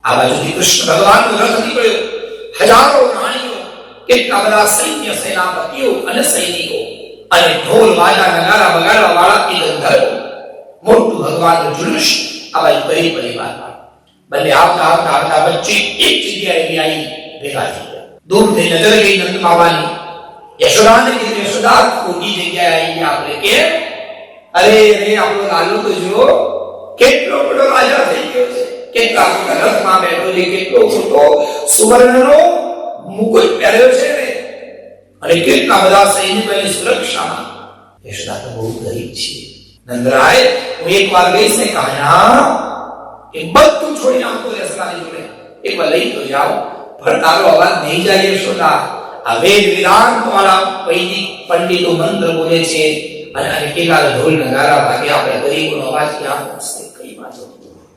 આ બાજુથી કૃષ્ણ ભગવાનનો રથ નીકળ્યો, હજારો રાણીઓ, કેટલા બધા સૈન્ય સેનાપતિઓ અને સૈનિકો અને ઢોલ વાજા નગારા વગાડવા વાળા એ ગંધર્વો, મોટું ભગવાનનું જુલુસ આ બાજુ કરી પરિવારમાં. બંને આવતા વચ્ચે એક જગ્યાએ આવી ભેગા થઈ ગયા. દૂરથી નજર ગઈ નંદ બાબાની. યશોદાને કીધું, યશોદા ખોટી જગ્યાએ આવી ગયા આપણે. કેમ? અરે આપણો લાલો તો જુઓ, કેટલો મોટો રાજા થઈ ગયો છે, કેટલા મોટા રથમાં બેઠો છે, કેટલો મોટો સુવર્ણનો મુકુટ પહેર્યો છે ને, અને કેટલા બધા સૈનિકોની સુરક્ષામાં. યશોદા તો બહુ ગરીબ છે. નંદરાય, હું એક વાર ગઈશ ને કહ્યા કે બધું છોડીને આવતો યશોદાની જોડે એકવાર લઈ તો જાઓ, પણ તારો અવાજ નહીં જાય યશોદા. આ વેદ વેદાંત વાળા વૈદિક પંડિતો મંત્ર બોલે છે અને કેટલા ઢોલ નગારા વાગે, આપણે ગરીબોનો અવાજ ક્યાં પહોંચશે? કઈ વાતો.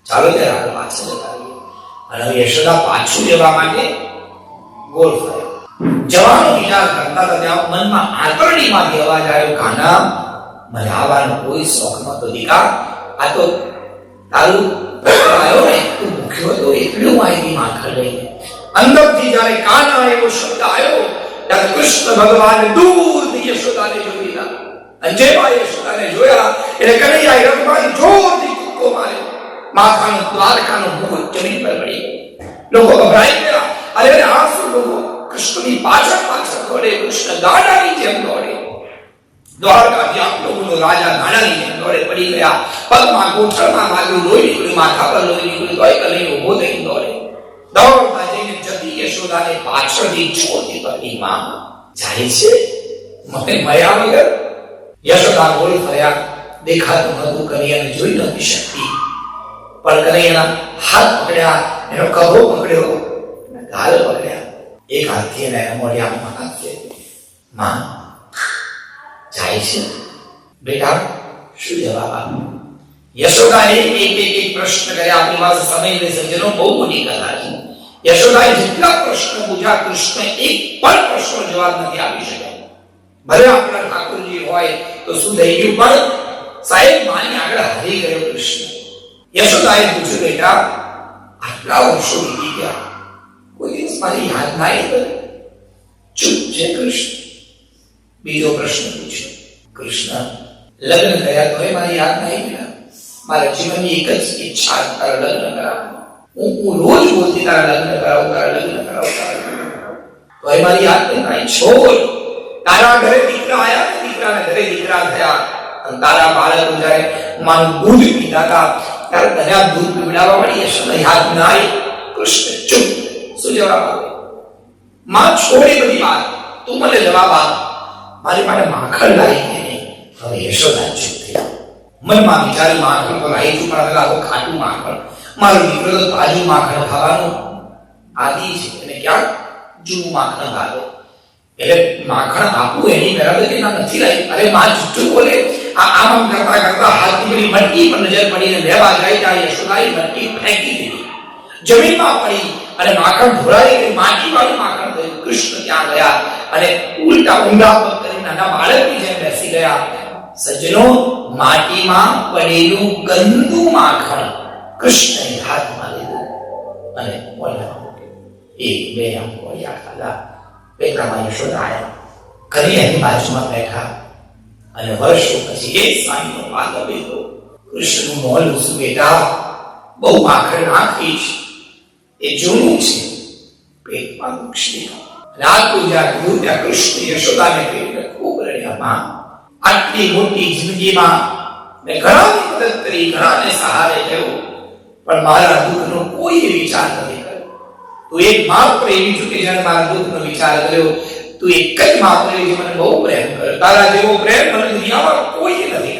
ચાલો ત્યારે આપણે પાછળ લગાવીએ. અને હવે યશોદા પાછું જવા માટે ગોળ ફર્યો. જવાનો વિચાર કરતા હતા ત્યાં મનમાં આંતરડીમાંથી અવાજ આવ્યો, કાના મને આવવાનો કોઈ શોખ નતો દીકા, આ તો તારું આવ્યો ને, તું ભૂખ્યો હતો એટલું માહિતી માખણ લઈને. અંદરથી જ્યારે કાના એવો શબ્દ આવ્યો ત્યારે કૃષ્ણ ભગવાન દૂરથી યશોદાને જોઈ લીધા. અને જેવા યશોદાને જોયા એટલે કનૈયાએ રથમાંથી જોરથી કૂદકો માર્યો. માથાનો દ્વારકાનો મુકુટ જમીન પર પડી ગયો. લોકો ગભરાઈ ગયા. અરે આ શું? લોકો કૃષ્ણની પાછળ પાછળ દોડે, કૃષ્ણ ગાડાની જેમ દોડે. દ્વારકાથી આપણો રાજા ગાડાની જેમ દોડે, પડી ગયા. પગમાં ગોઠણમાં વાગ્યું, લોહી નીકળ્યું, માથા પર લોહી નીકળ્યું, તોય કનૈયો ઊભો થઈને દોડે. દોડતા જઈને જતી યશોદાને પાછળથી છોડી પડી. માં જાય છે મને મળ્યા વગર. યશોદા ગોળ ફર્યા, દેખાતું નતું, કનૈયાને જોઈ નહોતી શકતી. પણ કનૈયાના હાથ પકડ્યા, એનો કભો પકડ્યો, ગાલ પકડ્યા. એક હાથથી એને મોઢિયામાં નાખીએ. માં જાય છે બેટા, શું જવાબ આપો? યશોદાએ એક પ્રશ્ન કર્યા. આપણી પાસે સમય ને સજ્જનો બહુ મોટી કથા છે. યશોદાએ જેટલા પ્રશ્ન પૂછ્યા, કૃષ્ણ એક પણ પ્રશ્નનો જવાબ નથી આપી શક્યા. ભલે આપણા ઠાકોરજી હોય તો શું થઈ ગયું, પણ સાહેબ માની આગળ હરી ગયો કૃષ્ણ. યશોદાએ પૂછ્યું, બેટા આટલા વર્ષો વીતી ગયા, કોઈ દિવસ મારી યાદ ના આવી? ચૂપ છે કૃષ્ણ. બીજો પ્રશ્ન પૂછ્યો, કૃષ્ણ લગ્ન કર્યા તો મારી યાદ ના આવી? મારા જીવનની એક જ ઈચ્છા, તારા લગ્ન કરાવવાનું. હું રોજ બોલતી તારા લગ્ન કરાવું, તારા લગ્ન કરાવું, તારા લગ્ન કરાવું, તો મારી યાદ નહીં. છોડ, તારા ઘરે દીકરા આવ્યા, દીકરાના ઘરે દીકરા થયા, અને તારા બાળકો જયારે મારું દૂધ પીતા હતા ત્યારે તને આ દૂધ પીવડાવવા વાળી યશોદા યાદ ના આવી? કૃષ્ણ ચૂપ. શું જવાબ આપે? માં છોડી બધી વાત, તું મને જવાબ આપ. મારી માટે માખણ લાવી કે નહીં? હવે યશોદા ચૂપ થઈ. મનમાં વિચારી, માખણ તો લાવી છું, પણ હવે ખાટું માખણ. મારો દીકરો તો તાજું માખણ ખાવાનું આદિ છે, અને ક્યાંક જૂનું માખણ ખાવે. એટલે માખણ આપવું એની બરાબર કે ના નથી લાવી. અરે માં જુઠ્ઠું બોલે. આમ કરતા કરતા હાથની પેલી મટકી પર નજર પડીને લેવા જાય ત્યાં યશોદાએ મટકી ફેંકી દીધી, જમીનમાં પડી અને માખણ ઢોળાઈ ગઈ. માટી વાળું માખણ થયું. કૃષ્ણ ત્યાં ગયા અને ઉલટા ઊંડા પગ કરીને નાના બાળકની જેમ બેસી ગયા. સજ્જનો, માટીમાં પડેલું ગંદુ માખણ કૃષ્ણએ હાથમાં લીધું અને મોઢામાં મૂક્યું. એક બે આમ કોળિયા ખાધા. પેટમાં યશોદા આવ્યા, કનૈયાની બાજુમાં બેઠા અને વર્ષો પછી એક સ્વામીનો પાદ લીધો. કૃષ્ણનું મોલ શું બેટા, બહુ માખણ નાખીશ, એ જૂનું છે, પેટમાં મૂકશે. રાત પૂજા ત્યાં કૃષ્ણ યશોદાને કહીને ખૂબ રડ્યા. માં, આટલી મોટી જિંદગીમાં મેં ઘણાની મદદ કરી, ઘણાને સહારે થયો, પણ મારા દુઃખનો કોઈ વિચાર નથી કર્યો. તું એક માં પ્રેમી છું કે જ્યારે મારા દુઃખનો વિચાર કર્યો. તું એક જ માં પ્રેમી છે, મને બહુ પ્રેમ કર્યો. તારા જેવો પ્રેમ મને દુનિયામાં કોઈ નથી